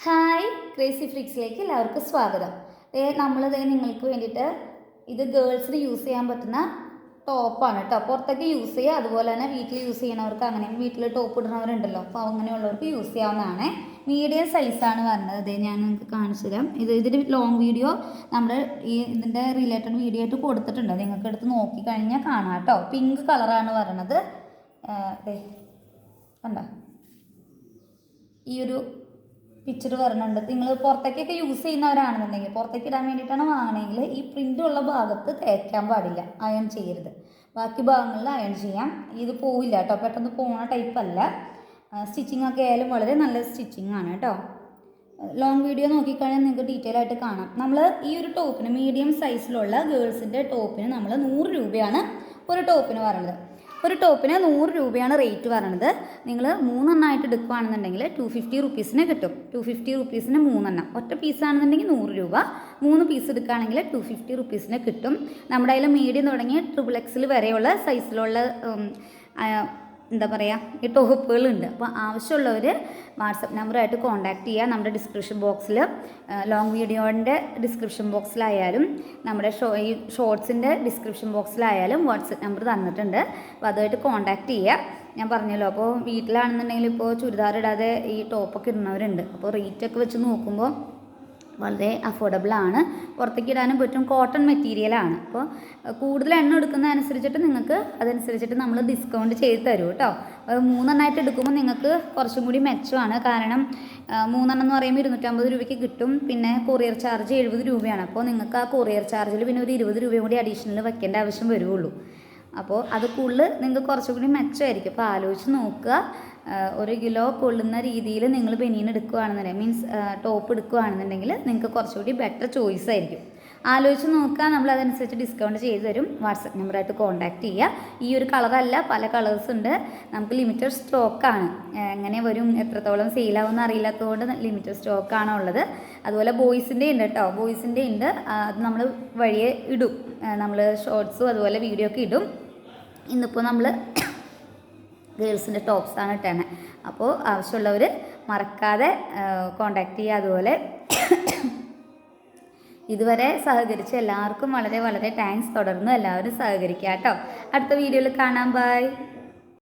Hi, crazy ഫ്രിക്സിലേക്ക് എല്ലാവർക്കും സ്വാഗതം. നമ്മളിത് നിങ്ങൾക്ക് വേണ്ടിയിട്ട് ഇത് ഗേൾസിന് യൂസ് ചെയ്യാൻ പറ്റുന്ന ടോപ്പാണ് കേട്ടോ. പുറത്തൊക്കെ യൂസ് ചെയ്യുക, അതുപോലെ തന്നെ വീട്ടിൽ യൂസ് ചെയ്യണവർക്ക്, അങ്ങനെ വീട്ടിൽ ടോപ്പ് ഇടുന്നവരുണ്ടല്ലോ, അപ്പോൾ അങ്ങനെയുള്ളവർക്ക് യൂസ് ചെയ്യാവുന്നതാണ്. മീഡിയം സൈസാണ് വരുന്നത്. ഇത് ഞാൻ നിങ്ങൾക്ക് കാണിച്ചു തരാം. ഇതിൻ്റെ ലോങ് വീഡിയോ നമ്മുടെ ഇതിൻ്റെ റിലേറ്റഡ് വീഡിയോ ആയിട്ട് കൊടുത്തിട്ടുണ്ട്. നിങ്ങൾക്ക് എടുത്ത് നോക്കിക്കഴിഞ്ഞാൽ കാണാം കേട്ടോ. പിങ്ക് കളറാണ് വരണത്. കണ്ടോ, ഈ ഒരു പിക്ചർ വരുന്നുണ്ട്. നിങ്ങൾ പുറത്തേക്കൊക്കെ യൂസ് ചെയ്യുന്നവരാണെന്നുണ്ടെങ്കിൽ, പുറത്തേക്ക് ഇടാൻ വേണ്ടിയിട്ടാണ് വാങ്ങണമെങ്കിൽ ഈ പ്രിൻ്റുള്ള ഭാഗത്ത് തേക്കാൻ പാടില്ല, അയൺ ചെയ്യരുത്. ബാക്കി ഭാഗങ്ങളിൽ അയൺ ചെയ്യാം. ഇത് പോവില്ല കേട്ടോ, പെട്ടെന്ന് പോണ ടൈപ്പല്ല. സ്റ്റിച്ചിങ് ഒക്കെ ആയാലും വളരെ നല്ല സ്റ്റിച്ചിങ് ആണ് കേട്ടോ. ലോങ് വീഡിയോ നോക്കിക്കഴിഞ്ഞാൽ നിങ്ങൾക്ക് ഡീറ്റെയിൽ ആയിട്ട് കാണാം. നമ്മൾ ഈ ഒരു ടോപ്പിന്, മീഡിയം സൈസിലുള്ള ഗേൾസിൻ്റെ ടോപ്പിന് നമ്മൾ 100 രൂപയാണ് ഒരു ടോപ്പിന് പറയുന്നത്. ഒരു ടോപ്പിന് 100 രൂപയാണ് റേറ്റ് പറയണത്. നിങ്ങൾ 3 എണ്ണമായിട്ട് എടുക്കുകയാണെന്നുണ്ടെങ്കിൽ 250 റുപ്പീസിന് കിട്ടും. 250 റുപ്പീസിന് 3 എണ്ണം. ഒറ്റ പീസാണെന്നുണ്ടെങ്കിൽ 100 രൂപ. 3 പീസ് എടുക്കുകയാണെങ്കിൽ 250 റുപ്പീസിന് കിട്ടും. നമ്മുടെ കയ്യിൽ മീഡിയം തുടങ്ങി XXL വരെയുള്ള സൈസിലുള്ള എന്താ പറയുക, ഈ ടോപ്പുകളുണ്ട്. അപ്പോൾ ആവശ്യമുള്ളവർ വാട്സപ്പ് നമ്പറായിട്ട് കോൺടാക്റ്റ് ചെയ്യുക. നമ്മുടെ ഡിസ്ക്രിപ്ഷൻ ബോക്സിൽ, ലോങ് വീഡിയോൻ്റെ ഡിസ്ക്രിപ്ഷൻ ബോക്സിലായാലും നമ്മുടെ ഈ ഷോർട്സിൻ്റെ ഡിസ്ക്രിപ്ഷൻ ബോക്സിലായാലും വാട്സപ്പ് നമ്പർ തന്നിട്ടുണ്ട്. അപ്പോൾ അതുമായിട്ട് കോൺടാക്റ്റ് ചെയ്യുക. ഞാൻ പറഞ്ഞല്ലോ, അപ്പോൾ വീട്ടിലാണെന്നുണ്ടെങ്കിൽ ഇപ്പോൾ ചുരിദാർ ഇടാതെ ഈ ടോപ്പൊക്കെ ഇടുന്നവരുണ്ട്. അപ്പോൾ റേറ്റൊക്കെ വെച്ച് നോക്കുമ്പോൾ വളരെ അഫോർഡബിളാണ്. പുറത്തേക്ക് ഇടാനും പറ്റും. കോട്ടൺ മെറ്റീരിയലാണ്. അപ്പോൾ കൂടുതൽ എണ്ണം എടുക്കുന്നതനുസരിച്ചിട്ട് നിങ്ങൾക്ക് അതനുസരിച്ചിട്ട് നമ്മൾ ഡിസ്കൗണ്ട് ചെയ്ത് തരും കേട്ടോ. 3 എണ്ണമായിട്ട് എടുക്കുമ്പോൾ നിങ്ങൾക്ക് കുറച്ചും കൂടി മെച്ചമാണ്. കാരണം 3 എണ്ണം എന്ന് പറയുമ്പോൾ 250 രൂപയ്ക്ക് കിട്ടും. പിന്നെ കൊറിയർ ചാർജ് 70 രൂപയാണ്. അപ്പോൾ നിങ്ങൾക്ക് ആ കൊറിയർ ചാർജിൽ പിന്നെ ഒരു 20 രൂപയും കൂടി അഡീഷണൽ വെക്കേണ്ട ആവശ്യം വരുള്ളൂ. അപ്പോൾ അത് കൂടുതൽ നിങ്ങൾക്ക് കുറച്ചും കൂടി മെച്ചമായിരിക്കും. അപ്പോൾ ആലോചിച്ച് നോക്കുക. 1 കിലോ കൊള്ളുന്ന രീതിയിൽ നിങ്ങൾ ബനിയൻ എടുക്കുകയാണെന്നുണ്ടെങ്കിൽ, മീൻസ് ടോപ്പ് എടുക്കുകയാണെന്നുണ്ടെങ്കിൽ നിങ്ങൾക്ക് കുറച്ചുകൂടി ബെറ്റർ ചോയ്സ് ആയിരിക്കും. ആലോചിച്ച് നോക്കുക. നമ്മൾ അതനുസരിച്ച് ഡിസ്കൗണ്ട് ചെയ്ത് തരും. വാട്സപ്പ് നമ്പറായിട്ട് കോൺടാക്റ്റ് ചെയ്യുക. ഈ ഒരു കളറല്ല, പല കളേഴ്സ് ഉണ്ട്. നമുക്ക് ലിമിറ്റഡ് സ്റ്റോക്കാണ്. എങ്ങനെ വരും, എത്രത്തോളം സെയിലാവുമെന്ന് അറിയില്ലാത്തതുകൊണ്ട് ലിമിറ്റഡ് സ്റ്റോക്കാണ് ഉള്ളത്. അതുപോലെ ബോയ്സിൻ്റെ ഉണ്ട് കേട്ടോ. ബോയ്സിൻ്റെ ഉണ്ട്. അത് നമ്മൾ വഴിയെ ഇടും. നമ്മൾ ഷോർട്സും അതുപോലെ വീഡിയോ ഒക്കെ ഇടും. ഇന്നിപ്പോൾ നമ്മൾ ഗേൾസിൻ്റെ ടോപ്സാണ് ഇട്ടത്. അപ്പോൾ ആവശ്യമുള്ളവർ മറക്കാതെ കോൺടാക്റ്റ് ചെയ്യുക. അതുപോലെ ഇതുവരെ സഹകരിച്ച എല്ലാവർക്കും വളരെ വളരെ താങ്ക്സ്. തുടർന്ന് എല്ലാവരും സഹകരിക്കുക കേട്ടോ. അടുത്ത വീഡിയോയിൽ കാണാം. ബൈ.